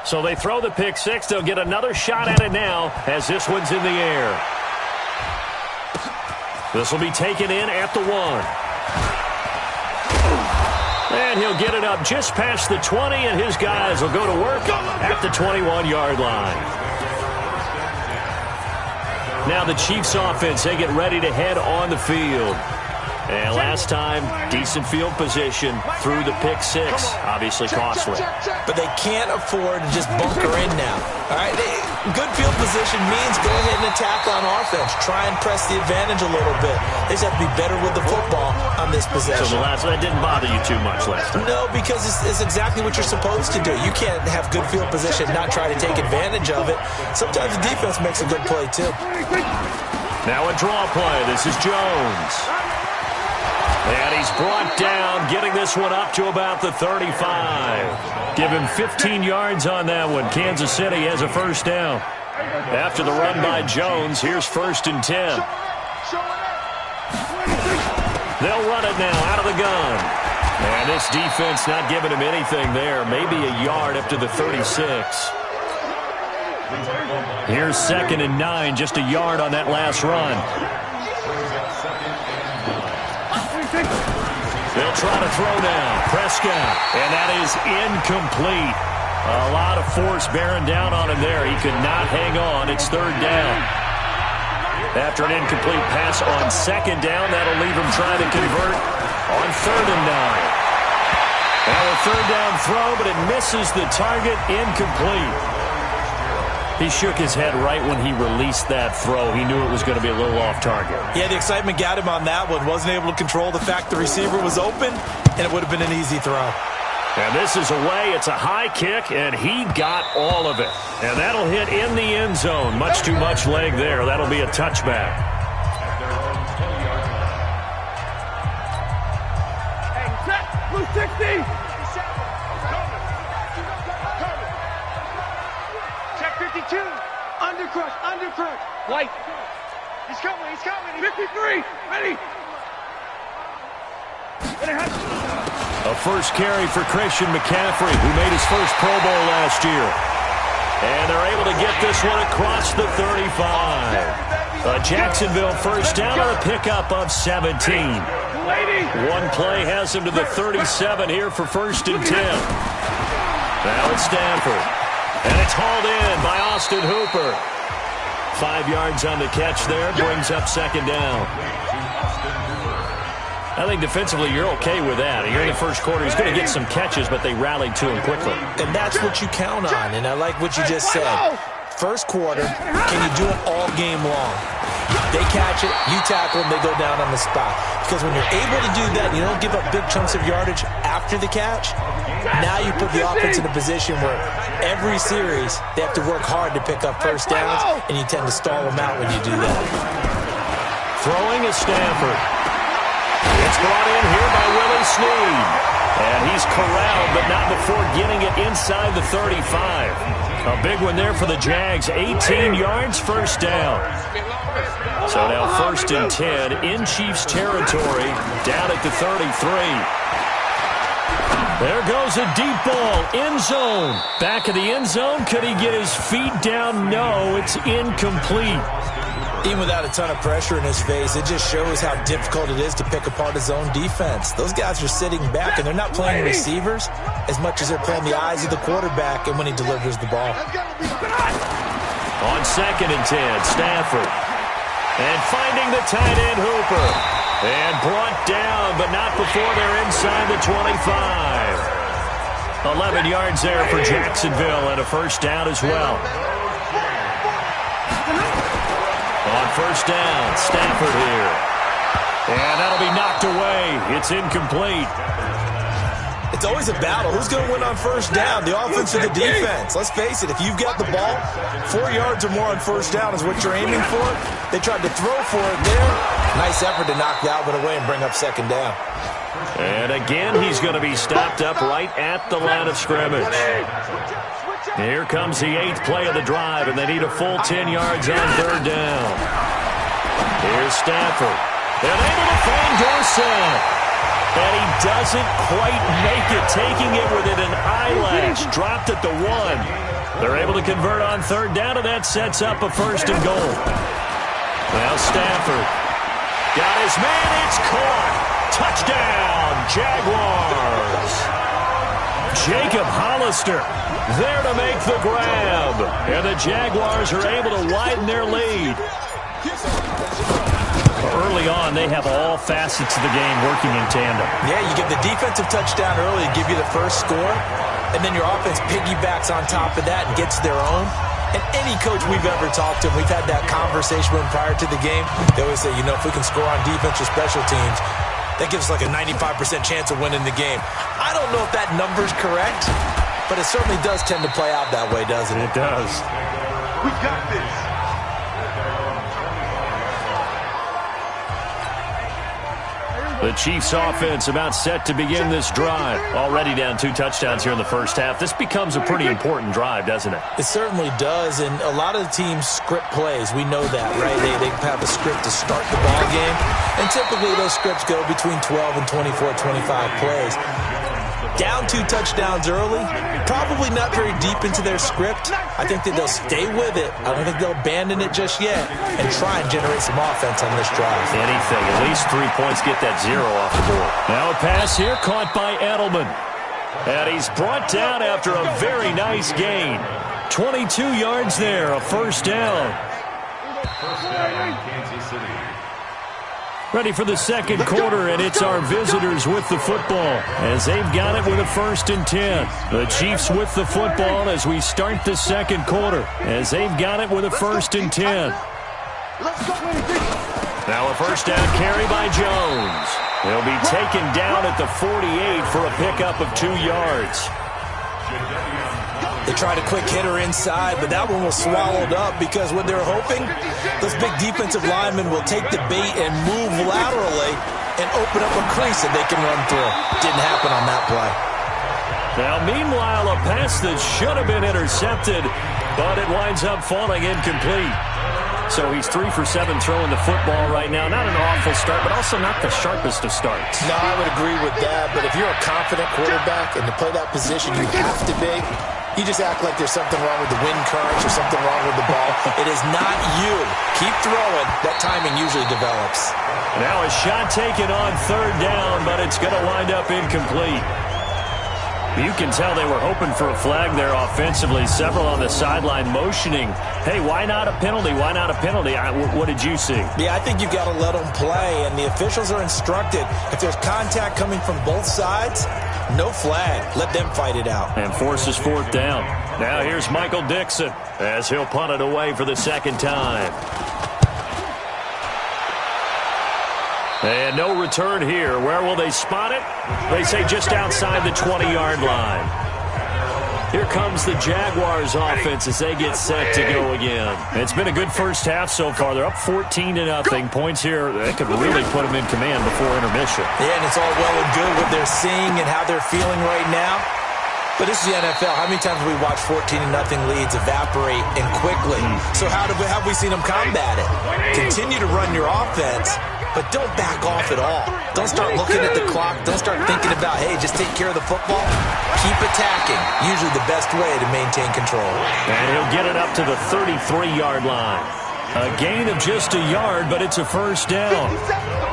So they throw the pick six. They'll get another shot at it now as this one's in the air. This will be taken in at the 1. And he'll get it up just past the 20, and his guys will go to work at the 21-yard line. Now the Chiefs offense, they get ready to head on the field. And last time, decent field position through the pick six. Obviously costly. But they can't afford to just bunker in now. All right, good field position means go ahead and attack on offense. Try and press the advantage a little bit. They just have to be better with the football on this possession. So that didn't bother you too much last time? No, because it's exactly what you're supposed to do. You can't have good field position, not try to take advantage of it. Sometimes the defense makes a good play, too. Now a draw play. This is Jones. And he's brought down, getting this one up to about the 35. Give him 15 yards on that one. Kansas City has a first down. After the run by Jones, here's 1st and 10. They'll run it now out of the gun. And this defense not giving him anything there. Maybe a yard up to the 36. Here's 2nd and 9, just a yard on that last run. They'll try to throw now. Prescott. And that is incomplete. A lot of force bearing down on him there. He could not hang on. It's 3rd down. After an incomplete pass on 2nd down, that'll leave him trying to convert on 3rd and 9. Now a 3rd down throw, but it misses the target. Incomplete. He shook his head right when he released that throw. He knew it was going to be a little off target. Yeah, the excitement got him on that one. Wasn't able to control the fact the receiver was open, and it would have been an easy throw. And this is away. It's a high kick, and he got all of it. And that'll hit in the end zone. Much too much leg there. That'll be a touchback. Hey, set, blue 60. Check 52. Undercrush. White. He's coming. 53. Ready. A first carry for Christian McCaffrey, who made his first Pro Bowl last year. And they're able to get this one across the 35. Jacksonville first down on a pickup of 17. One play has him to the 37 here for 1st and 10. Now it's Stanford. And it's hauled in by Austin Hooper. 5 yards on the catch there, brings up 2nd down. I think defensively you're okay with that. Here in the first quarter, he's going to get some catches, but they rallied to him quickly. And that's what you count on, and I like what you just said. First quarter, can you do it all game long? They catch it, you tackle them, they go down on the spot. Because when you're able to do that, you don't give up big chunks of yardage after the catch, now you put the offense in a position where every series they have to work hard to pick up first downs, and you tend to stall them out when you do that. Throwing is Stanford. It's brought in here by Willie Snead. And he's corralled, but not before getting it inside the 35. A big one there for the Jags. 18 yards, first down. So now 1st and 10 in Chiefs territory, down at the 33. There goes a deep ball, end zone. Back of the end zone, could he get his feet down? No, it's incomplete. Even without a ton of pressure in his face, it just shows how difficult it is to pick apart his own defense. Those guys are sitting back, and they're not playing receivers as much as they're playing the eyes of the quarterback and when he delivers the ball. On 2nd and 10, Stafford. And finding the tight end, Hooper. And brought down, but not before they're inside the 25. 11 yards there for Jacksonville, and a first down as well. On 1st down, Stafford here. And that'll be knocked away. It's incomplete. It's always a battle. Who's going to win on 1st down, the offense or the defense? Let's face it, if you've got the ball, 4 yards or more on 1st down is what you're aiming for. They tried to throw for it there. Nice effort to knock that one away and bring up 2nd down. And again, he's going to be stopped up right at the line of scrimmage. Here comes the 8th play of the drive, and they need a full 10 yards on 3rd down. Here's Stafford. They're able to find Dorsett. And he doesn't quite make it, taking it within an eyelash. Dropped at the 1. They're able to convert on third down, and that sets up a 1st and goal. Now Stafford got his man. It's caught. Touchdown, Jaguars. Jacob Hollister there to make the grab. And the Jaguars are able to widen their lead. Early on, they have all facets of the game working in tandem. Yeah, you get the defensive touchdown early to give you the first score, and then your offense piggybacks on top of that and gets their own. And any coach we've ever talked to, we've had that conversation with them prior to the game. They always say, you know, if we can score on defense or special teams, that gives us like a 95% chance of winning the game. I don't know if that number's correct, but it certainly does tend to play out that way, doesn't it? It does. We got this. The Chiefs offense about set to begin this drive. Already down 2 touchdowns here in the first half. This becomes a pretty important drive, doesn't it? It certainly does, and a lot of the teams script plays. We know that, right? They have a script to start the ball game, and typically those scripts go between 12 and 24, 25 plays. Down 2 touchdowns early, probably not very deep into their script. I think that they'll stay with it. I don't think they'll abandon it just yet and try and generate some offense on this drive. Anything. At least 3 points, get that 0 off the board. Now a pass here caught by Edelman. And he's brought down after a very nice gain. 22 yards there, a 1st down. First down, Kansas City. Ready for the second quarter, and it's our visitors with the football as they've got it with a 1st and 10. The Chiefs with the football as we start the second quarter as they've got it with a 1st and 10. Now a 1st down carry by Jones. He'll be taken down at the 48 for a pickup of 2 yards. They tried a quick hitter inside, but that one was swallowed up because what they're hoping, those big defensive linemen will take the bait and move laterally and open up a crease that they can run through. Didn't happen on that play. Now, meanwhile, a pass that should have been intercepted, but it winds up falling incomplete. So he's 3 for 7 throwing the football right now. Not an awful start, but also not the sharpest of starts. No, I would agree with that, but if you're a confident quarterback and to play that position, you have to be. You just act like there's something wrong with the wind currents or something wrong with the ball. It is not you. Keep throwing. That timing usually develops. Now a shot taken on 3rd down, but it's going to wind up incomplete. You can tell they were hoping for a flag there offensively. Several on the sideline motioning, hey, why not a penalty? Why not a penalty? What did you see? Yeah, I think you've got to let them play, and the officials are instructed. If there's contact coming from both sides, no flag. Let them fight it out. And forces 4th down. Now here's Michael Dixon as he'll punt it away for the 2nd time. And no return here. Where will they spot it? They say just outside the 20-yard line. Here comes the Jaguars offense as they get set to go again. It's been a good first half so far. They're up 14-0. Points here, they could really put them in command before intermission. Yeah, and it's all well and good what they're seeing and how they're feeling right now. But this is the NFL. How many times have we watched 14-0 leads evaporate and quickly? So how have we seen them combat it? Continue to run your offense, but don't back off at all. Don't start looking at the clock. Don't start thinking about, hey, just take care of the football. Keep attacking. Usually the best way to maintain control. And he'll get it up to the 33-yard line. A gain of just a yard, but it's a 1st down.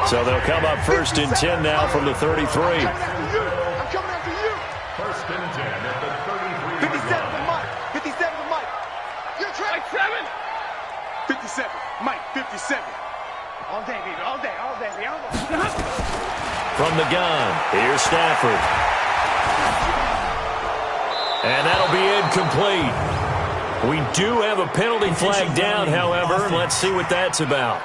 So they'll come up 1st and 10 now from the 33. I'm coming after you. 1st and 10 at the 33. 57 to Mike. 57 to Mike. You're trying. 57. Mike, 57. All day, baby. All day. All day, baby. All day. From the gun, here's Stafford. And that'll be incomplete. We do have a penalty flag down, however. Let's see what that's about.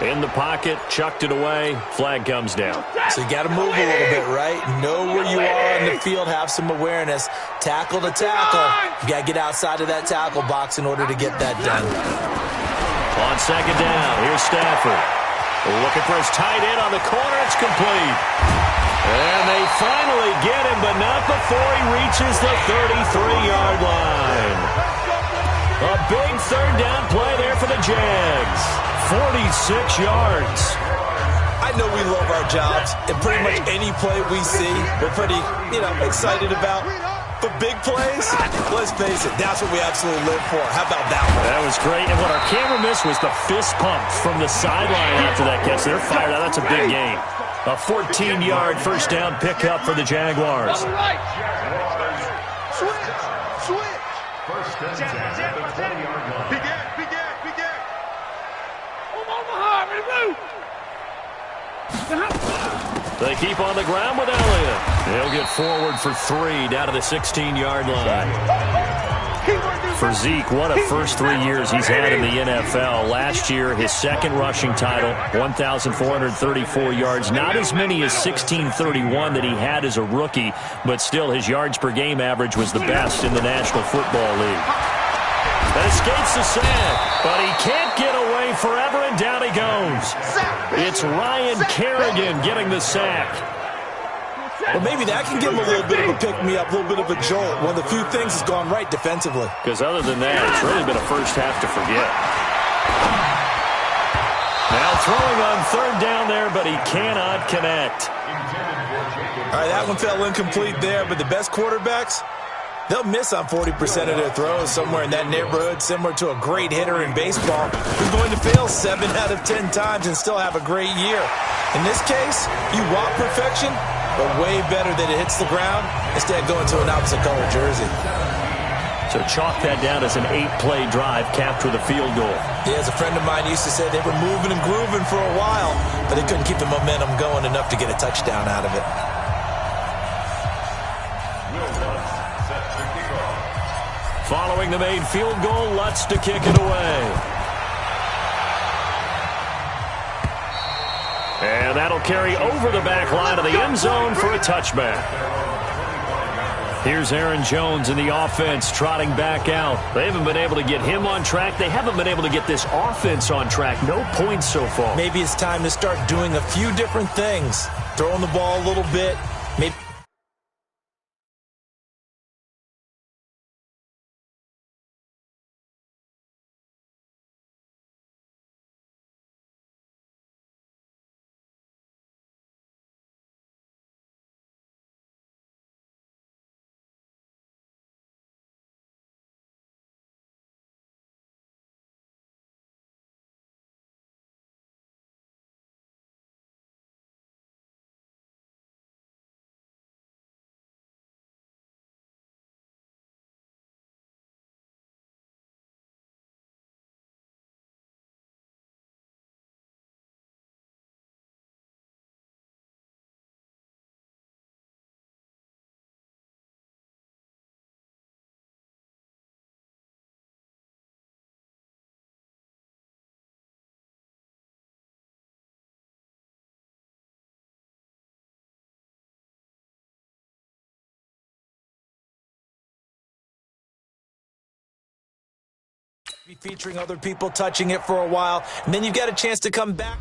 In the pocket, chucked it away, flag comes down. So you got to move a little bit, right? Know where you are in the field, have some awareness. Tackle to tackle. You got to get outside of that tackle box in order to get that done. On 2nd down, here's Stafford. Looking for his tight end on the corner, it's complete. And they finally get him, but not before he reaches the 33-yard line. A big 3rd down play there for the Jags. 46 yards. I I know we love our jobs, and pretty much any play we see, we're pretty, excited about. But big plays, let's face it, that's what we absolutely live for. How about that one? That was great. And what our camera missed was the fist pump from the sideline after that catch. They're fired out. That's a big gain. A 14-yard first down pickup for the Jaguars. Switch. First and 10 at the 20-yard line. Big air. They keep on the ground with Elliott. He'll get forward for 3 down to the 16-yard line. For Zeke, what a first 3 years he's had in the NFL. Last year, his second rushing title, 1,434 yards. Not as many as 1,631 that he had as a rookie, but still his yards per game average was the best in the National Football League. That escapes the sack, but he can't get away forever, and down he goes. It's Ryan Kerrigan getting the sack. Well, maybe that can give him a little bit of a pick-me-up, a little bit of a jolt. One of the few things has gone right defensively. Because other than that, it's really been a first half to forget. Now throwing on third down there, but he cannot connect. All right, that one fell incomplete there, but the best quarterbacks, they'll miss on 40% of their throws, somewhere in that neighborhood, similar to a great hitter in baseball who's going to fail 7 out of 10 times and still have a great year. In this case, you want perfection, but way better that it hits the ground instead of going to an opposite color jersey. So chalk that down as an 8-play drive capped with a field goal. Yeah, as a friend of mine used to say, they were moving and grooving for a while, but they couldn't keep the momentum going enough to get a touchdown out of it. Following the made field goal, Lutz to kick it away. And that'll carry over the back line of the end zone for a touchback. Here's Aaron Jones in the offense trotting back out. They haven't been able to get him on track. They haven't been able to get this offense on track. No points so far. Maybe it's time to start doing a few different things. Throwing the ball a little bit. Maybe be featuring other people touching it for a while, and then you've got a chance to come back.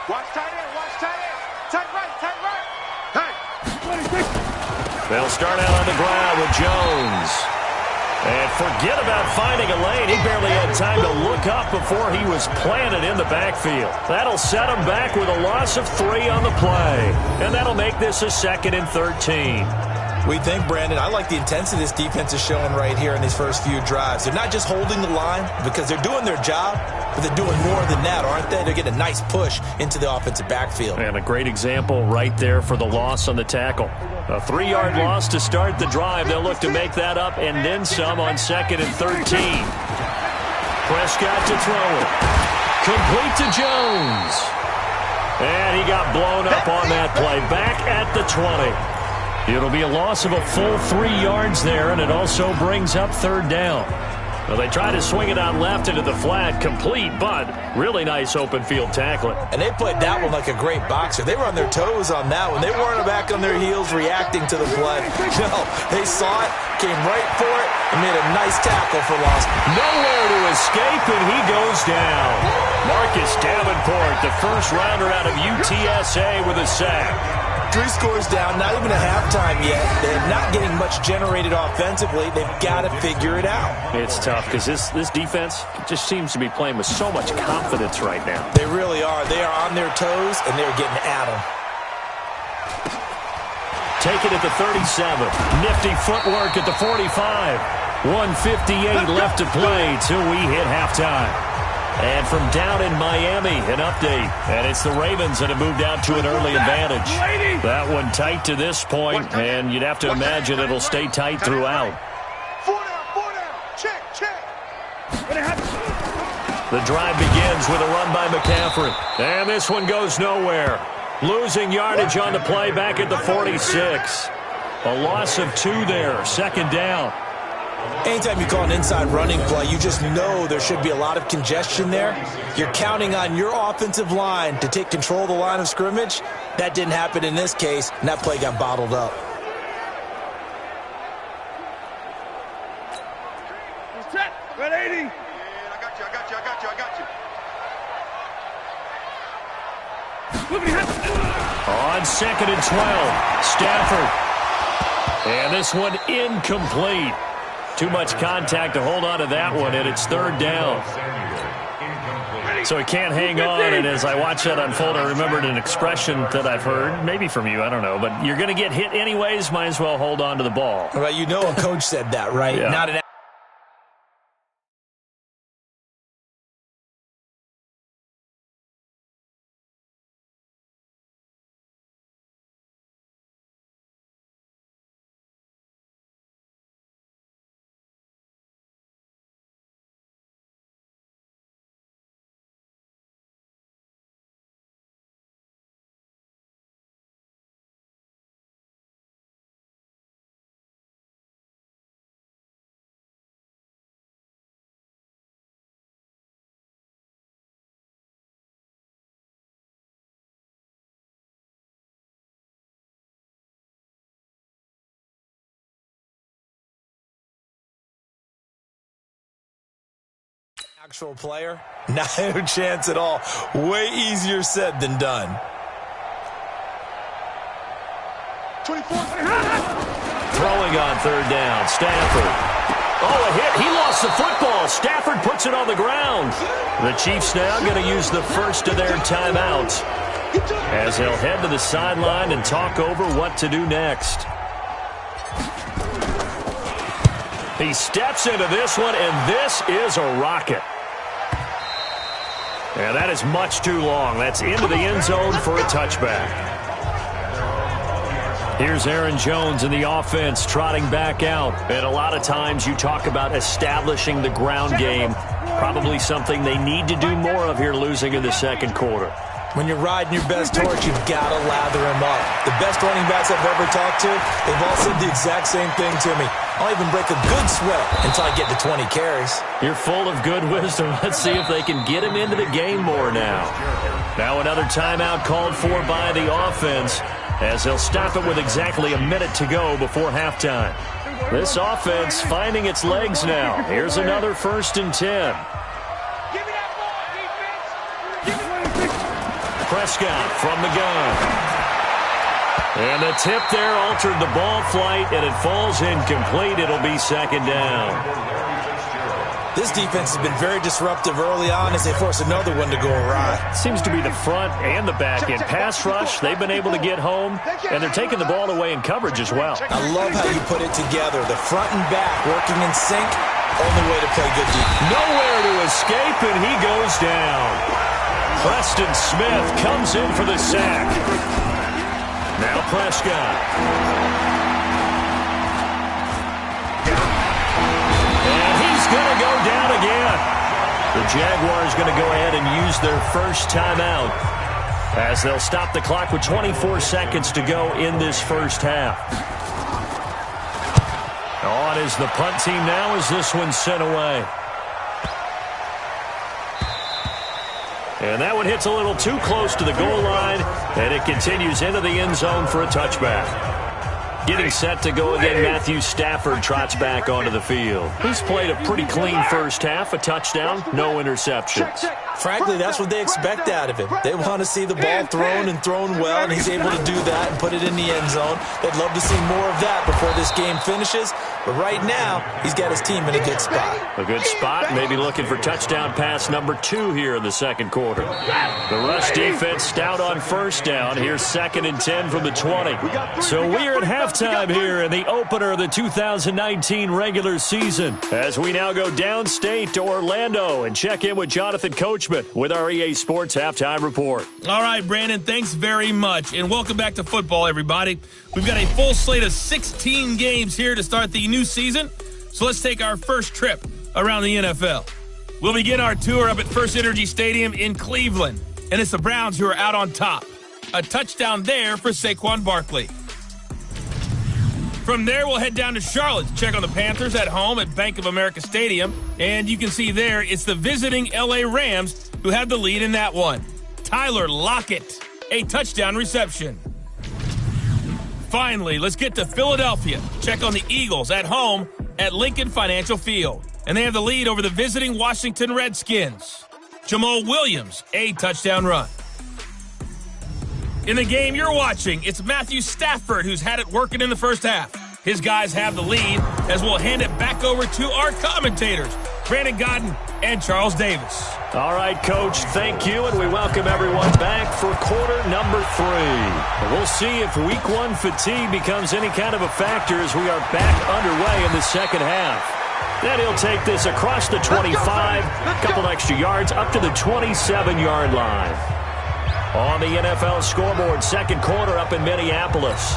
Watch tight end. Tight right. Hey. They'll start out on the ground with Jones. And forget about finding a lane. He barely had time to look up before he was planted in the backfield. That'll set him back with a loss of 3 on the play. And that'll make this a 2nd and 13. We think, Brandon, I like the intensity this defense is showing right here in these first few drives. They're not just holding the line because they're doing their job, but they're doing more than that, aren't they? They're getting a nice push into the offensive backfield. And a great example right there for the loss on the tackle. A 3-yard loss to start the drive. They'll look to make that up and then some on 2nd and 13. Prescott to throw it. Complete to Jones. And he got blown up on that play. Back at the 20. It'll be a loss of a full 3 yards there, and it also brings up 3rd down. Well, they try to swing it out left into the flat, complete, but really nice open field tackling. And they played that one like a great boxer. They were on their toes on that one. They weren't back on their heels reacting to the play. No, they saw it, came right for it, and made a nice tackle for loss. Nowhere to escape, and he goes down. Marcus Davenport, the first rounder out of UTSA with a sack. 3 scores down, not even a halftime yet. They're not getting much generated offensively. They've got to figure it out. It's tough because this defense just seems to be playing with so much confidence right now. They really are. They are on their toes, and they're getting at them. Take it at the 37. Nifty footwork at the 45. 1:58 left to play till we hit halftime. And from down in Miami, an update. And it's the Ravens that have moved out to an early advantage. That one tight to this point, and you'd have to imagine it'll stay tight throughout. 4 down. Check. The drive begins with a run by McCaffrey. And this one goes nowhere. Losing yardage on the play back at the 46. A loss of 2 there, 2nd down. Anytime you call an inside running play, you just know there should be a lot of congestion there. You're counting on your offensive line to take control of the line of scrimmage. That didn't happen in this case, and that play got bottled up. Red 80. I got you. On 2nd and 12, Stafford. And this one incomplete. Too much contact to hold on to that one, and it's 3rd down. So he can't hang on, and as I watch that unfold, I remembered an expression that I've heard, maybe from you, I don't know, but you're going to get hit anyways, might as well hold on to the ball. Well, you know a coach said that, right? Yeah. Not an actual player? No chance at all. Way easier said than done. 24. Throwing on 3rd down, Stafford. Oh, a hit. He lost the football. Stafford puts it on the ground. The Chiefs now going to use the first of their timeouts as they'll head to the sideline and talk over what to do next. He steps into this one, and this is a rocket. And that is much too long. That's into the end zone for a touchback. Here's Aaron Jones in the offense trotting back out. And a lot of times you talk about establishing the ground game. Probably something they need to do more of here losing in the 2nd quarter. When you're riding your best horse, you've got to lather him up. The best running backs I've ever talked to, they've all said the exact same thing to me. I'll even break a good sweat until I get to 20 carries. You're full of good wisdom. Let's see if they can get him into the game more now. Now another timeout called for by the offense as they'll stop it with exactly a minute to go before halftime. This offense finding its legs now. Here's another 1st and 10. Prescott from the gun. And the tip there altered the ball flight, and it falls incomplete. It'll be second down. This defense has been very disruptive early on as they force another one to go awry. Seems to be the front and the back end. Pass rush, they've been able to get home, and they're taking the ball away in coverage as well. I love how you put it together. The front and back working in sync. Only way to play good defense. Nowhere to escape, and he goes down. Preston Smith comes in for the sack. Now Prescott. And he's going to go down again. The Jaguars going to go ahead and use their first timeout as they'll stop the clock with 24 seconds to go in this first half. On is the punt team now as this one's sent away. And that one hits a little too close to the goal line, and it continues into the end zone for a touchback. Getting set to go again, Matthew Stafford trots back onto the field. He's played a pretty clean first half, a touchdown, no interceptions. Frankly, that's what they expect out of him. They want to see the ball thrown and thrown well, and he's able to do that and put it in the end zone. They'd love to see more of that before this game finishes, but right now, he's got his team in a good spot. A good spot, maybe looking for touchdown pass number 2 here in the second quarter. The rush defense stout on first down. Here's 2nd and 10 from the 20. So we are at halftime here in the opener of the 2019 regular season, as we now go downstate to Orlando and check in with Jonathan Coachman with our EA Sports Halftime Report. All right, Brandon, thanks very much, and welcome back to football, everybody. We've got a full slate of 16 games here to start the new season, so let's take our first trip around the NFL. We'll begin our tour up at First Energy Stadium in Cleveland, and it's the Browns who are out on top. A touchdown there for Saquon Barkley. From there, we'll head down to Charlotte to check on the Panthers at home at Bank of America Stadium. And you can see there, it's the visiting L.A. Rams who have the lead in that one. Tyler Lockett, a touchdown reception. Finally, let's get to Philadelphia. Check on the Eagles at home at Lincoln Financial Field. And they have the lead over the visiting Washington Redskins. Jamal Williams, a touchdown run. In the game you're watching, it's Matthew Stafford who's had it working in the first half. His guys have the lead as we'll hand it back over to our commentators, Brandon Godden and Charles Davis. All right, Coach, thank you, and we welcome everyone back for quarter number 3. We'll see if week 1 fatigue becomes any kind of a factor as we are back underway in the second half. Then he'll take this across the 25, a couple extra yards, up to the 27-yard line. On the NFL scoreboard, second quarter up in Minneapolis.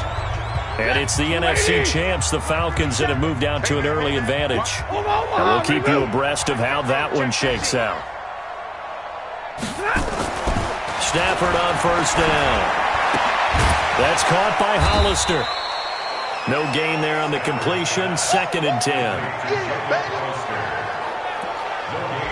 And it's the NFC champs, the Falcons, that have moved down to an early advantage. And we'll keep you abreast of how that one shakes out. Stafford on first down. That's caught by Hollister. No gain there on the completion, 2nd and 10.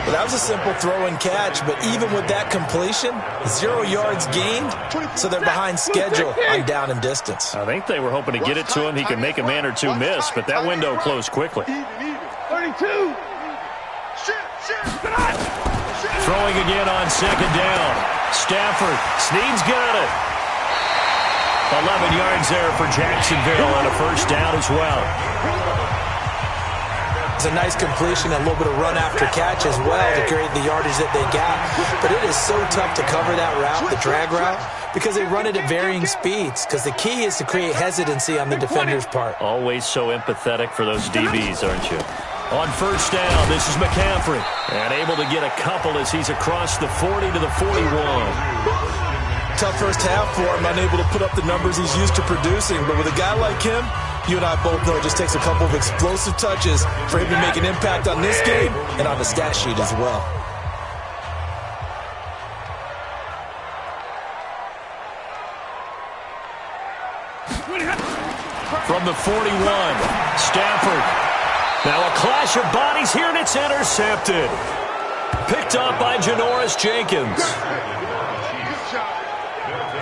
Well, that was a simple throw and catch, but even with that completion, 0 yards gained, so they're behind schedule on down and distance. I think they were hoping to get it to him. He could make a man or two miss, but that window closed quickly. 32. Throwing again on second down. Stafford, Snead's got it. 11 yards there for Jacksonville and a first down as well. It's a nice completion and a little bit of run after catch as well to create the yardage that they got. But it is so tough to cover that route, the drag route, because they run it at varying speeds. Because the key is to create hesitancy on the defender's part. Always so empathetic for those DBs, aren't you? On first down, this is McCaffrey. And able to get a couple as he's across the 40 to the 41. Tough first half for him, unable to put up the numbers he's used to producing. But with a guy like him, you and I both know it just takes a couple of explosive touches for him to make an impact on this game and on the stat sheet as well. From the 41, Stafford. Now a clash of bodies here, and it's intercepted. Picked up by Janoris Jenkins.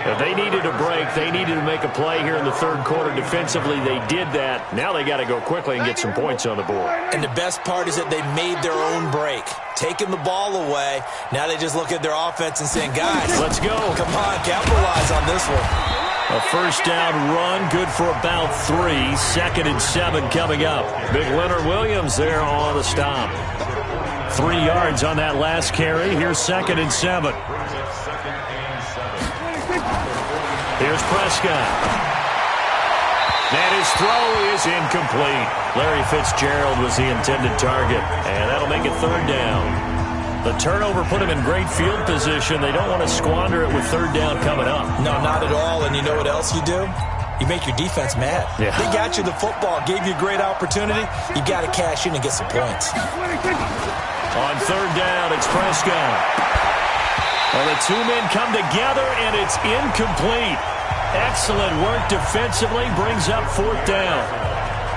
If they needed a break, they needed to make a play here in the third quarter defensively. They did that. Now they got to go quickly and get some points on the board. And the best part is that they made their own break, taking the ball away. Now they just look at their offense and saying, guys, let's go. Come on, capitalize on this one. A first down run, good for about 3. 2nd and 7 coming up. Big Leonard Williams there on the stop. 3 yards on that last carry. Here's 2nd and 7. Here's Prescott. And his throw is incomplete. Larry Fitzgerald was the intended target, and that'll make it 3rd down. The turnover put him in great field position. They don't want to squander it with 3rd down coming up. No, not at all. And you know what else you do? You make your defense mad. Yeah. They got you the football, gave you a great opportunity. You got to cash in and get some points. On 3rd down, it's Prescott. Well, the 2 men come together, and it's incomplete. Excellent work defensively, brings up 4th down.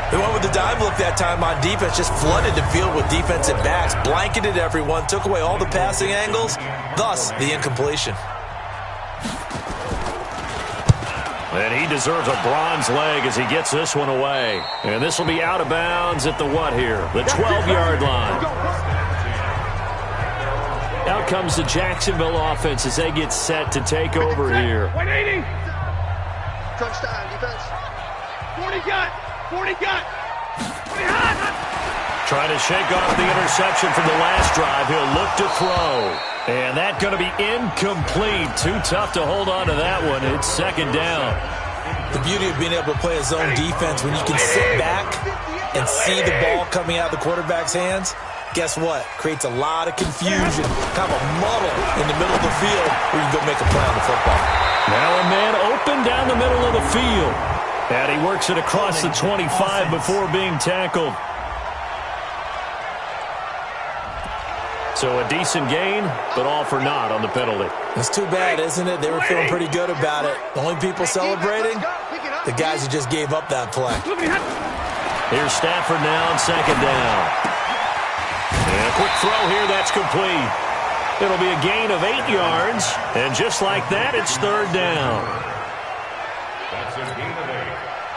They went with the dime look that time on defense, just flooded the field with defensive backs, blanketed everyone, took away all the passing angles, thus the incompletion. And he deserves a bronze leg as he gets this one away. And this will be out of bounds at the what here? The 12-yard line. Out comes the Jacksonville offense as they get set to take over here. 180. Touchdown, defense. 40 got. 40 got. 40 hot. Trying to shake off the interception from the last drive. He'll look to throw. And that's going to be incomplete. Too tough to hold on to that one. It's 2nd down. The beauty of being able to play a zone defense when you can sit back and see the ball coming out of the quarterback's hands, guess what? Creates a lot of confusion, kind of a muddle in the middle of the field where you can go make a play on the football. Now a man open down the middle of the field. And he works it across the 25 before being tackled. So a decent gain, but all for naught on the penalty. It's too bad, isn't it? They were feeling pretty good about it. The only people celebrating, the guys who just gave up that play. Here's Stafford now on 2nd down. And a quick throw here, that's complete. It'll be a gain of 8 yards. And just like that, it's 3rd down.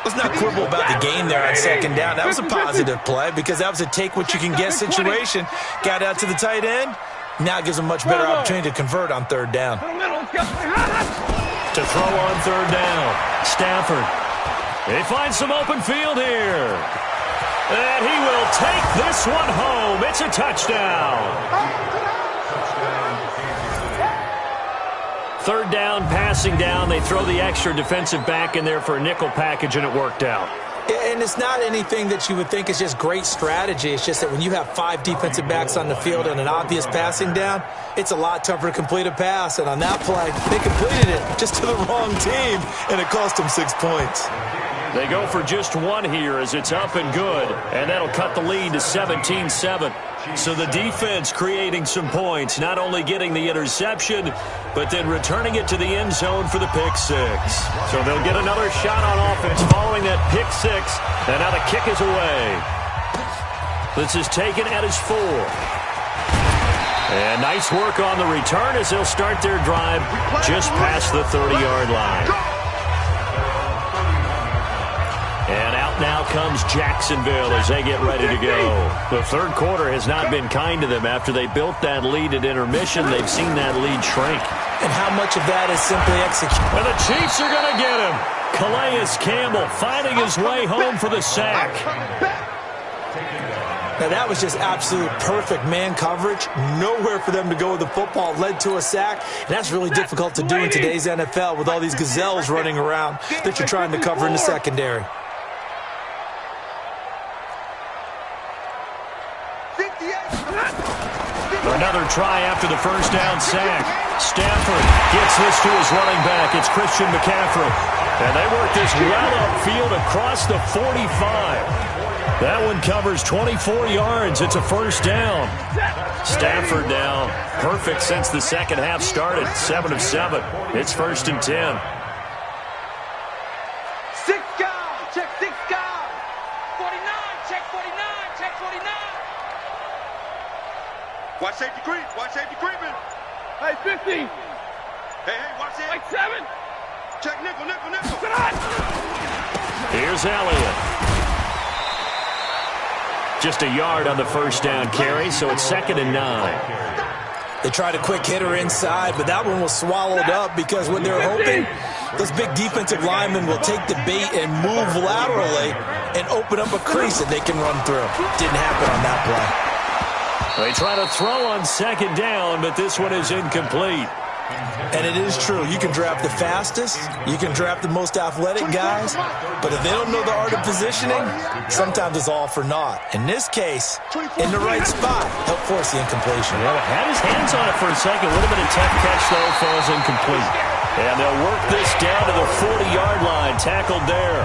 Let's not quibble about the game there on 2nd down. That was a positive play because that was a take-what-you-can-get situation. Got out to the tight end. Now it gives them a much better opportunity to convert on 3rd down. To throw on 3rd down, Stafford. They find some open field here. And he will take this one home. It's a touchdown. 3rd down, passing down. They throw the extra defensive back in there for a nickel package, and it worked out. And it's not anything that you would think is just great strategy. It's just that when you have 5 defensive backs on the field and an obvious passing down, it's a lot tougher to complete a pass. And on that play, they completed it just to the wrong team, and it cost them 6 points. They go for just 1 here as it's up and good, and that'll cut the lead to 17-7. So the defense creating some points, not only getting the interception, but then returning it to the end zone for the pick 6. So they'll get another shot on offense following that pick 6, and now the kick is away. This is taken at his 4. And nice work on the return as they'll start their drive just past the 30-yard line. And out now comes Jacksonville as they get ready to go. The 3rd quarter has not been kind to them. After they built that lead at intermission, they've seen that lead shrink. And how much of that is simply execution? And the Chiefs are going to get him. Calais Campbell finding his way home for the sack. Now that was just absolute perfect man coverage. Nowhere for them to go with the football. Led to a sack. And that's really difficult to do in today's NFL with all these gazelles running around that you're trying to cover in the secondary. Another try after the first down sack. Stafford gets this to his running back. It's Christian McCaffrey. And they work this well upfield across the 45. That one covers 24 yards. It's a first down. Stafford now perfect since the second half started. 7 of 7. It's 1st and 10. 6 guys. Check 6 guys. 49. Check 49. Check 49. Watch safety creep. Watch safety creeping. Hey, 50. Hey, watch it. Like 7. Check nickel, nickel, nickel. Here's Elliott. Just a yard on the first down carry, so it's 2nd and 9. They tried a quick hitter inside, but that one was swallowed up because what they're hoping, those big defensive linemen will take the bait and move laterally and open up a crease that they can run through. Didn't happen on that play. They try to throw on second down, but this one is incomplete. And it is true. You can draft the fastest, you can draft the most athletic guys, but if they don't know the art of positioning, sometimes it's all for naught. In this case, in the right spot, help force the incompletion. Yeah, had his hands on it for a second. Would have been a tough catch, though. Falls incomplete. And they'll work this down to the 40-yard line. Tackled there.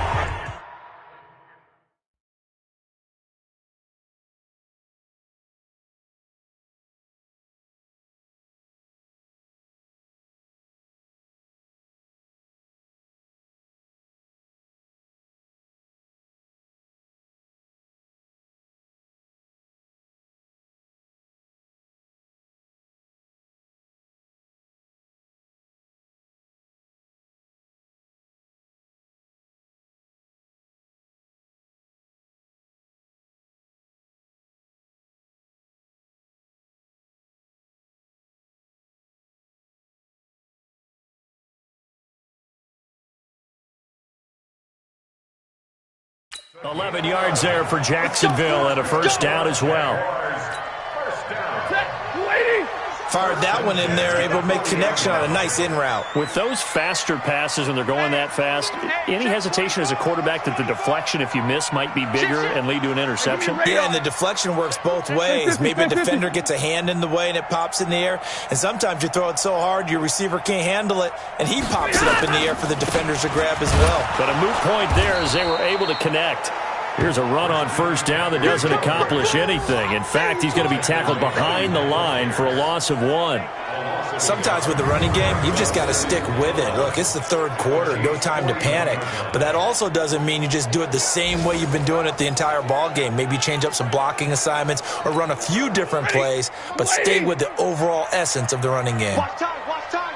$11 yards there for Jacksonville and a first down as well. Fired that one in there, able to make connection on a nice in route. With those faster passes when they're going that fast, any hesitation as a quarterback that the deflection, if you miss, might be bigger and lead to an interception? Yeah, and the deflection works both ways. Maybe a defender gets a hand in the way and it pops in the air, and sometimes you throw it so hard your receiver can't handle it, and he pops it up in the air for the defenders to grab as well. But a moot point there as they were able to connect. Here's a run on first down that doesn't accomplish anything. In fact, he's going to be tackled behind the line for a loss of 1. Sometimes with the running game, you've just got to stick with it. Look, it's the third quarter, no time to panic. But that also doesn't mean you just do it the same way you've been doing it the entire ball game. Maybe change up some blocking assignments or run a few different plays, but stay with the overall essence of the running game. Watch time.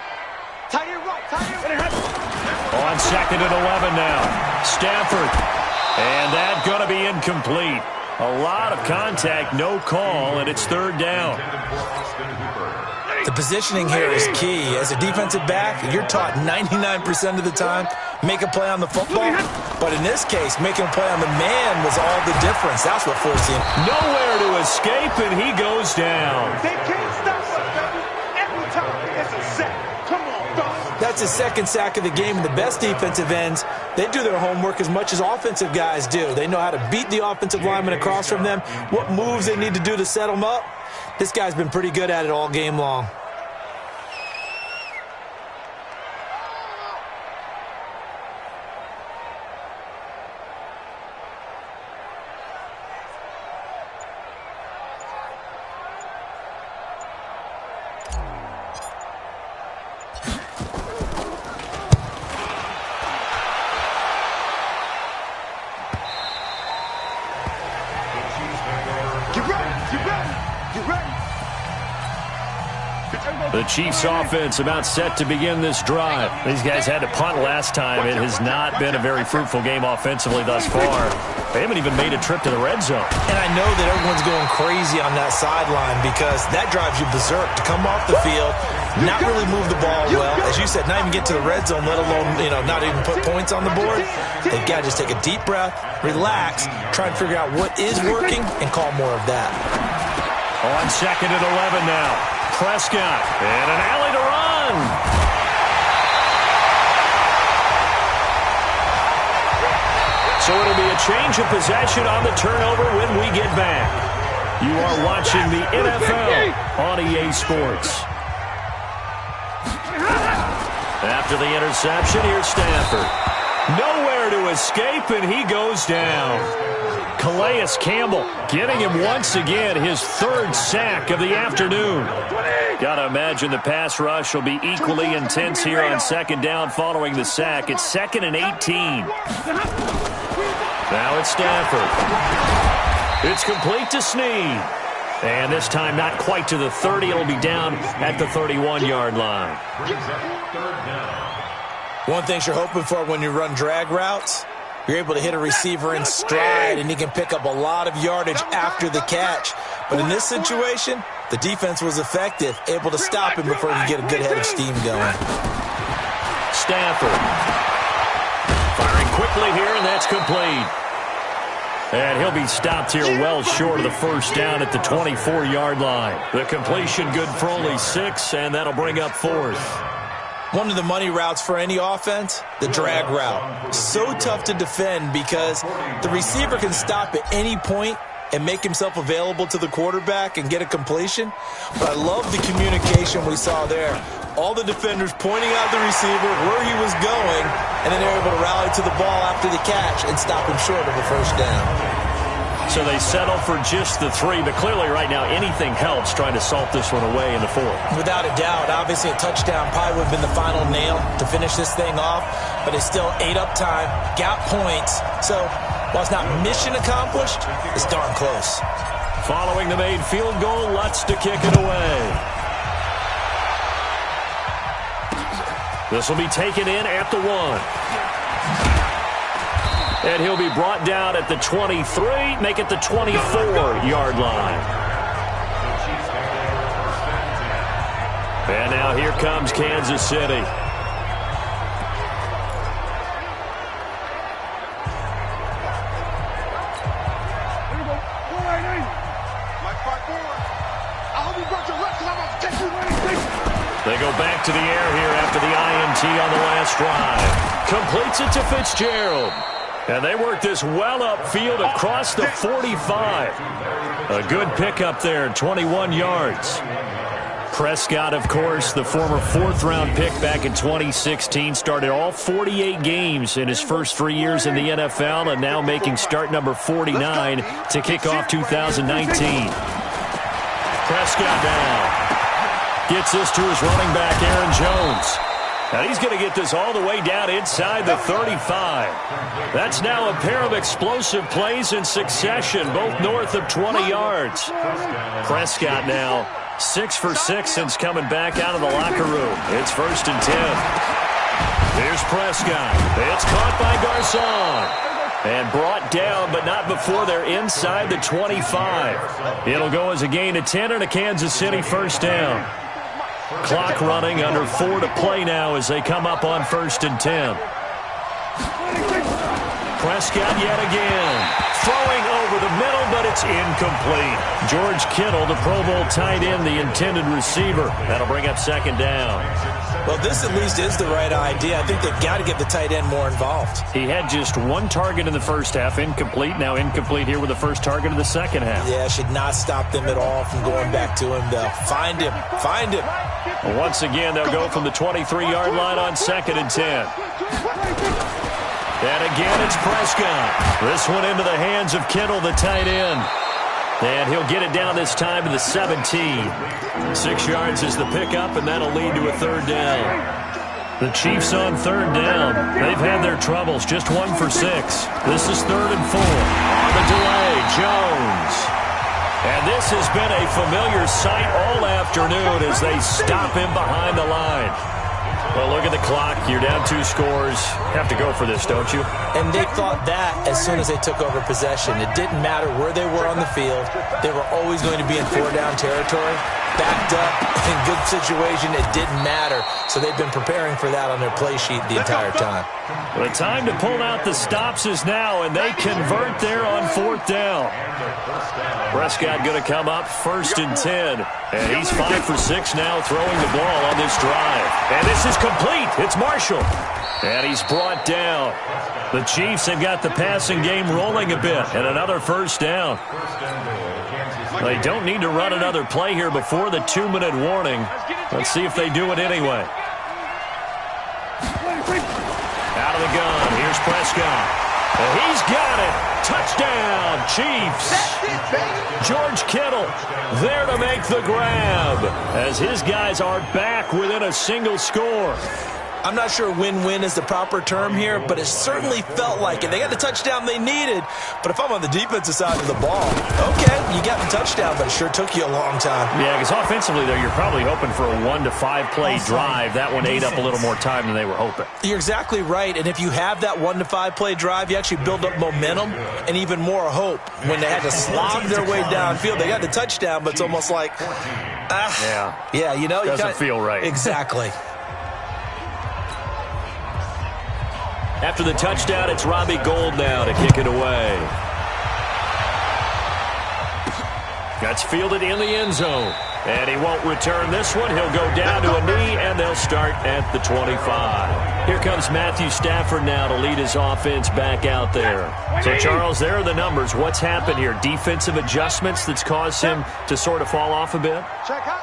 Tie it right, On second and 11 now. Stafford. And that's going to be incomplete. A lot of contact, no call, and it's third down. The positioning here is key. As a defensive back, you're taught 99% of the time, make a play on the football. But in this case, making a play on the man was all the difference. That's what forced him. Nowhere to escape, and he goes down. They can't stop us, baby. Every time it's a sack. Come on, fellas. That's his second sack of the game, and the best defensive ends, they do their homework as much as offensive guys do. They know how to beat the offensive lineman across from them, what moves they need to do to set them up. This guy's been pretty good at it all game long. The Chiefs offense about set to begin this drive. These guys had to punt last time. It has not been a very fruitful game offensively thus far. They haven't even made a trip to the red zone. And I know that everyone's going crazy on that sideline because that drives you berserk to come off the field, not really move the ball well. As you said, not even get to the red zone, let alone, not even put points on the board. They've got to just take a deep breath, relax, try and figure out what is working, and call more of that. On second and 11 now. Prescott, and an alley to run. So it'll be a change of possession on the turnover when we get back. You are watching the NFL on EA Sports. After the interception, here's Stafford. Nowhere to escape, and he goes down. Calais Campbell getting him once again his third sack of the afternoon. Gotta imagine the pass rush will be equally intense here on second down following the sack. It's 2nd and 18. Now it's Stafford. It's complete to Snead. And this time not quite to the 30. It'll be down at the 31-yard line. One thing you're hoping for when you run drag routes, you're able to hit a receiver in stride, and he can pick up a lot of yardage after the catch. But in this situation, the defense was effective, able to stop him before he could get a good head of steam going. Stafford firing quickly here, and that's complete. And he'll be stopped here well short of the first down at the 24-yard line. The completion good for only 6, and that'll bring up 4th. One of the money routes for any offense, the drag route. So tough to defend because the receiver can stop at any point and make himself available to the quarterback and get a completion. But I love the communication we saw there. All the defenders pointing out the receiver, where he was going, and then they're able to rally to the ball after the catch and stop him short of a first down. So they settle for just the 3, but clearly right now anything helps trying to salt this one away in the 4th. Without a doubt, obviously a touchdown probably would have been the final nail to finish this thing off, but it's still ate up time, got points. So while it's not mission accomplished, it's darn close. Following the made field goal, Lutz to kick it away. This will be taken in at the 1. And he'll be brought down at the 23, make it the 24-yard line. And now here comes Kansas City. They go back to the air here after the INT on the last drive. Completes it to Fitzgerald. And they work this well upfield across the 45. A good pickup there, 21 yards. Prescott, of course, the former 4th-round pick back in 2016, started all 48 games in his first 3 years in the NFL, and now making start number 49 to kick off 2019. Prescott now gets this to his running back, Aaron Jones. And he's going to get this all the way down inside the 35. That's now a pair of explosive plays in succession, both north of 20 yards. Prescott now 6 for 6 since coming back out of the locker room. It's 1st and 10. Here's Prescott. It's caught by Garcon. And brought down, but not before they're inside the 25. It'll go as a gain of 10 and a Kansas City first down. Clock running, under 4 to play now as they come up on 1st and 10. Prescott yet again. Throwing over the middle, but it's incomplete. George Kittle, the Pro Bowl tight end, the intended receiver. That'll bring up 2nd down. Well, this at least is the right idea. I think they've got to get the tight end more involved. He had just 1 target in the first half, incomplete. Now incomplete here with the first target of the second half. Yeah, should not stop them at all from going back to him, though. Find him. Find him. Once again, they'll go from the 23-yard line on 2nd and 10. And again, it's Prescott. This one into the hands of Kittle, the tight end. And he'll get it down this time to the 17. 6 yards is the pickup, and that'll lead to a 3rd down. The Chiefs on 3rd down. They've had their troubles, just 1 for 6. This is 3rd and 4. On the delay, Jones. And this has been a familiar sight all afternoon as they stop him behind the line. Well, look at the clock. You're down 2 scores. Have to go for this, don't you? And they thought that as soon as they took over possession. It didn't matter where they were on the field. They were always going to be in 4-down territory. Backed up, in good situation, it didn't matter. So they've been preparing for that on their play sheet the entire time. The time to pull out the stops is now, and they convert there on 4th down. Prescott going to come up 1st and 10. And he's 5 for 6 now throwing the ball on this drive. And this is complete. It's Marshall. And he's brought down. The Chiefs have got the passing game rolling a bit. And another first down. They don't need to run another play here before the 2-minute warning. Let's see if they do it anyway. Out of the gun. Here's Prescott. And he's got it. Touchdown, Chiefs. George Kittle there to make the grab as his guys are back within a single score. I'm not sure win-win is the proper term here, but it certainly felt like it. They got the touchdown they needed, but if I'm on the defensive side of the ball, okay, you got the touchdown, but it sure took you a long time. Yeah, because offensively, though, you're probably hoping for a 1 to 5 play drive. That one ate up a little more time than they were hoping. You're exactly right, and if you have that 1 to 5 play drive, you actually build up momentum and even more hope. When they had to slog their way downfield, they got the touchdown, but it's almost like, yeah, you know, doesn't feel right. Exactly. After the touchdown, it's Robbie Gould now to kick it away. That's fielded in the end zone. And he won't return this one. He'll go down to a knee, and they'll start at the 25. Here comes Matthew Stafford now to lead his offense back out there. So, Charles, there are the numbers. What's happened here? Defensive adjustments that's caused him to sort of fall off a bit?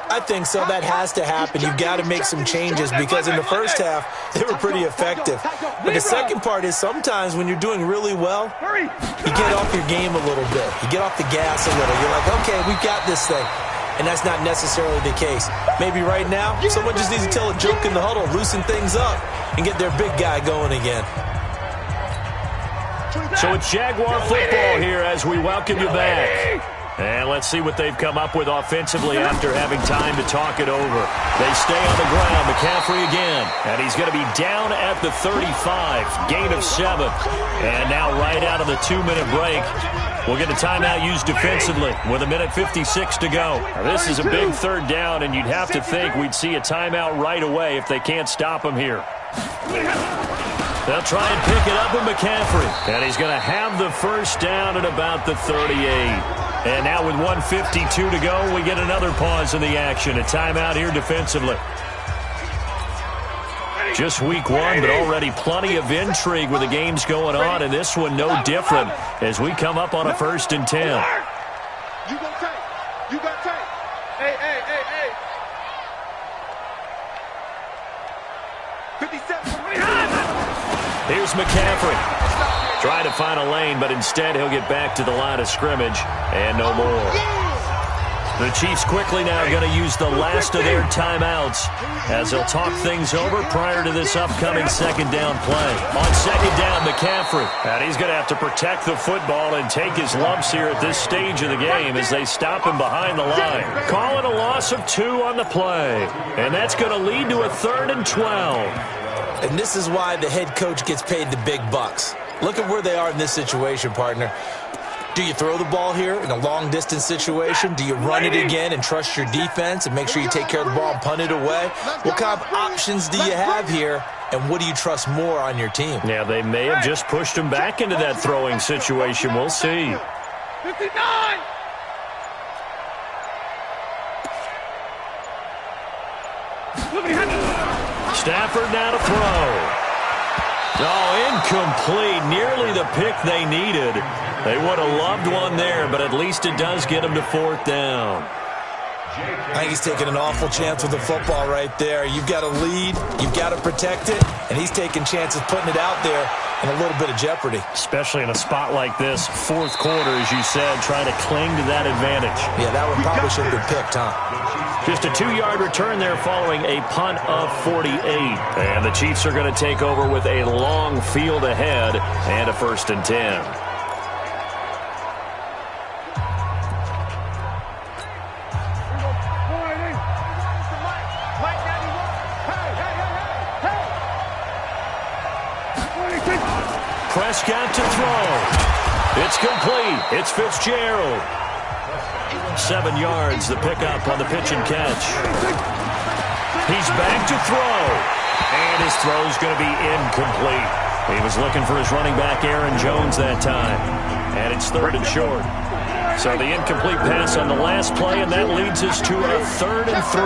I think so. That has to happen. You've got to make some changes because in the first half, they were pretty effective. But the second part is sometimes when you're doing really well, you get off your game a little bit. You get off the gas a little. You're like, okay, we've got this thing. And that's not necessarily the case. Maybe right now, someone just needs to tell a joke in the huddle, loosen things up, and get their big guy going again. So it's Jaguar football here as we welcome you back. And let's see what they've come up with offensively after having time to talk it over. They stay on the ground. McCaffrey again. And he's going to be down at the 35. Gain of 7. And now right out of the 2-minute break, we'll get a timeout used defensively with 1:56 to go. Now, this is a big third down, and you'd have to think we'd see a timeout right away if they can't stop him here. They'll try and pick it up with McCaffrey. And he's going to have the first down at about the 38. And now with 1:52 to go, we get another pause in the action. A timeout here defensively. Just week 1, but already plenty of intrigue with the games going on, and this one no different as we come up on a 1st and 10. You got tape. You got tape. Hey. 57. Here's McCaffrey. Trying to find a lane, but instead he'll get back to the line of scrimmage, and no more. The Chiefs quickly now going to use the last of their timeouts as they'll talk things over prior to this upcoming second down play. On second down, McCaffrey. And he's going to have to protect the football and take his lumps here at this stage of the game as they stop him behind the line. Call it a loss of 2 on the play. And that's going to lead to a 3rd and 12. And this is why the head coach gets paid the big bucks. Look at where they are in this situation, partner. Do you throw the ball here in a long-distance situation? Do you run it again and trust your defense and make sure you take care of the ball and punt it away? What kind of options do you have here, and what do you trust more on your team? Yeah, they may have just pushed him back into that throwing situation. We'll see. 59! Stafford now to throw. Oh, incomplete. Nearly the pick they needed. They would have loved one there, but at least it does get them to 4th down. I think he's taking an awful chance with the football right there. You've got to lead, you've got to protect it, and he's taking chances putting it out there in a little bit of jeopardy. Especially in a spot like this, 4th quarter, as you said, trying to cling to that advantage. Yeah, that one probably should have been picked, huh? Just a 2-yard return there following a punt of 48. And the Chiefs are going to take over with a long field ahead and a 1st and 10. Prescott to throw. It's complete. It's Fitzgerald. 7 yards, the pickup on the pitch and catch. He's back to throw. And his throw's going to be incomplete. He was looking for his running back, Aaron Jones, that time. And it's 3rd and short. So the incomplete pass on the last play, and that leads us to a 3rd and 3.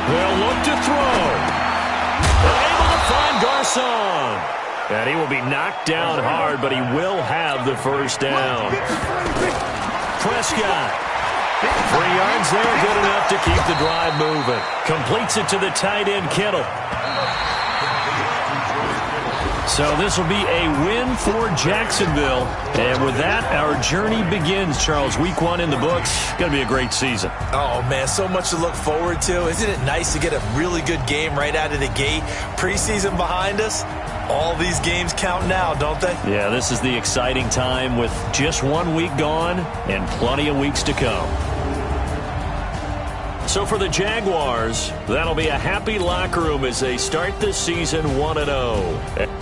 They'll look to throw. They're able to find Garcon. And he will be knocked down hard, but he will have the first down. Prescott. 3 yards there, good enough to keep the drive moving. Completes it to the tight end, Kittle. So this will be a win for Jacksonville. And with that, our journey begins, Charles. Week 1 in the books. Going to be a great season. Oh, man, so much to look forward to. Isn't it nice to get a really good game right out of the gate? Preseason behind us. All these games count now, don't they? Yeah, this is the exciting time with just 1 week gone and plenty of weeks to come. So for the Jaguars, that'll be a happy locker room as they start this season 1-0.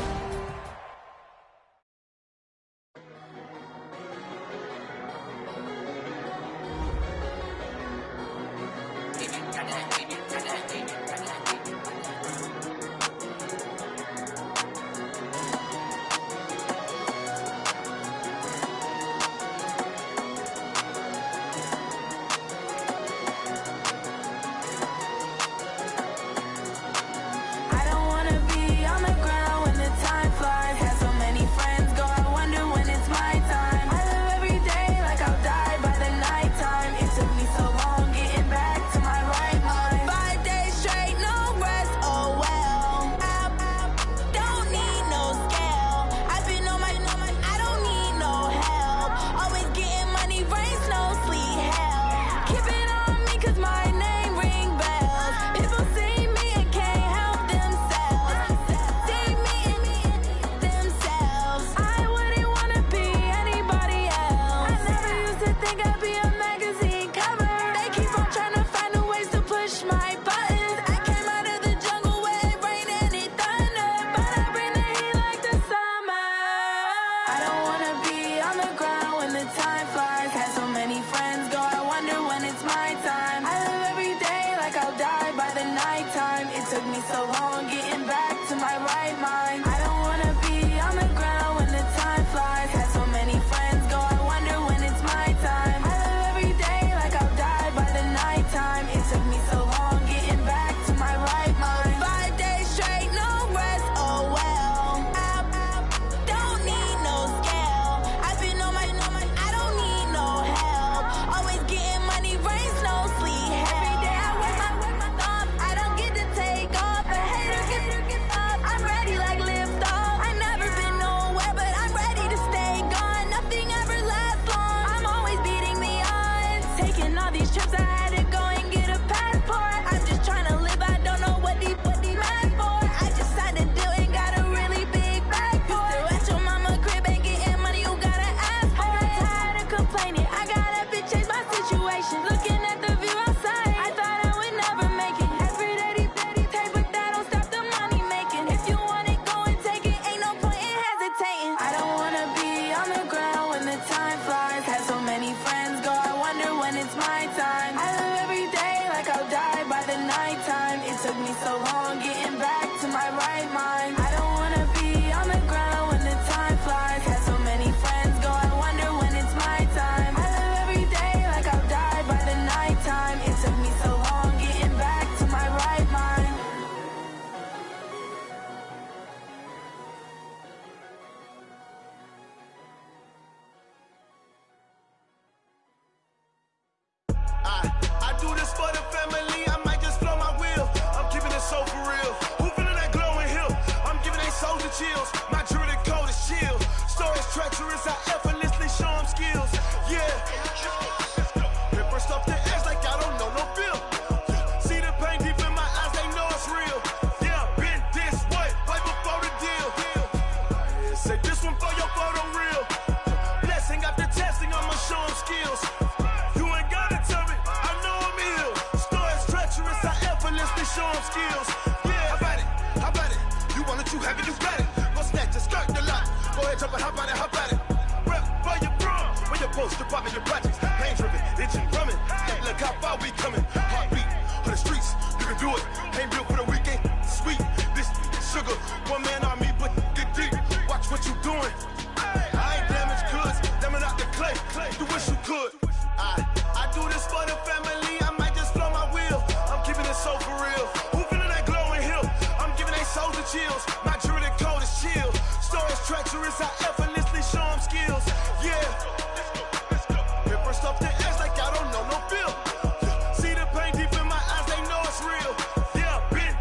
Yeah, been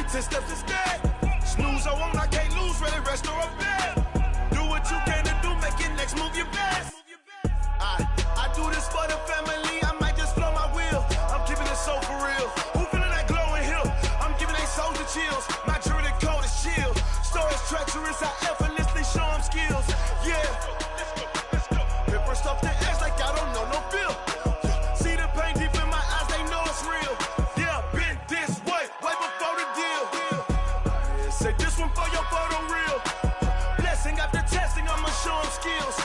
10 steps instead. Snooze or won't, I can't lose, ready, rest or a bed. Do what you can to do, make your next move your best. I do this for the family, I might just blow my wheel. I'm keeping it so for real. Who feeling that glowing hill? I'm giving they soldier chills. My jewelry cold as shield. Stories treacherous, I effortlessly show them skills. Yeah. Hit first off the edge like I don't know no feel. See the pain deep in my eyes, they know it's real. Yeah, been this way before the deal. Say this one for your photo real. Blessing after testing, I'ma show them skills.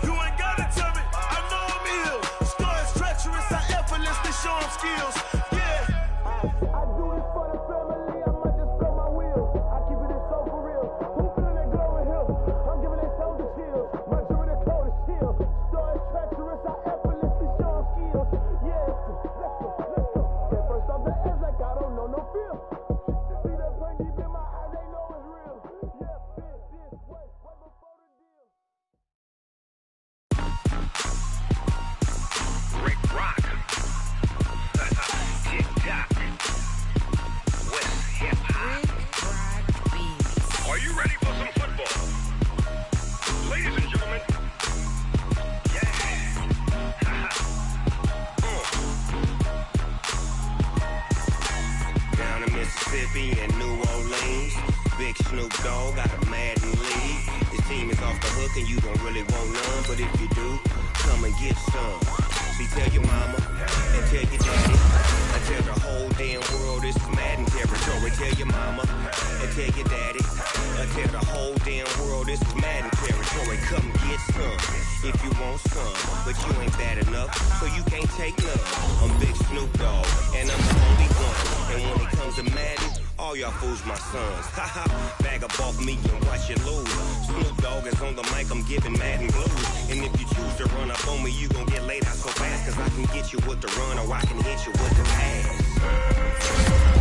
You ain't gotta tell me, I know I'm ill. Stories treacherous, I effortlessly show them skills. Yeah. I do this for the family, I might just blow my wheel. I keep it so for real. Who feeling that glowing hill? I'm giving they soldier chills. My jewelry cold as shield. Stories treacherous, I effortlessly show them skills. Yeah, let's go. Hit first off the edge like I don't know no feel. See that pain deep in my eyes, they know it's real. Yeah, been this way before the deal. Rick Rock. Tick-tock. West hip-hop. Are you ready for some football? Ladies and gentlemen. Yeah. Down in Mississippi and New Orleans, Big Snoop Dogg got a Madden league. His team is off the hook and you don't really want none, but if you do, come and get some. See, tell your mama and tell your daddy. I tell the whole damn world this is Madden territory. Tell your mama and tell your daddy. I tell the whole damn world this is Madden territory. Come get some if you want some, but you ain't bad enough, so you can't take none. I'm Big Snoop Dogg and I'm the only one. And when it comes to Madden, all y'all fools my sons. Haha, bag up off me and watch you lose. Snoop Dogg is on the mic, I'm giving Madden blues. And if you choose to run up on me, you gon' get laid out so fast. Cause I can get you with the run or I can hit you with the pass.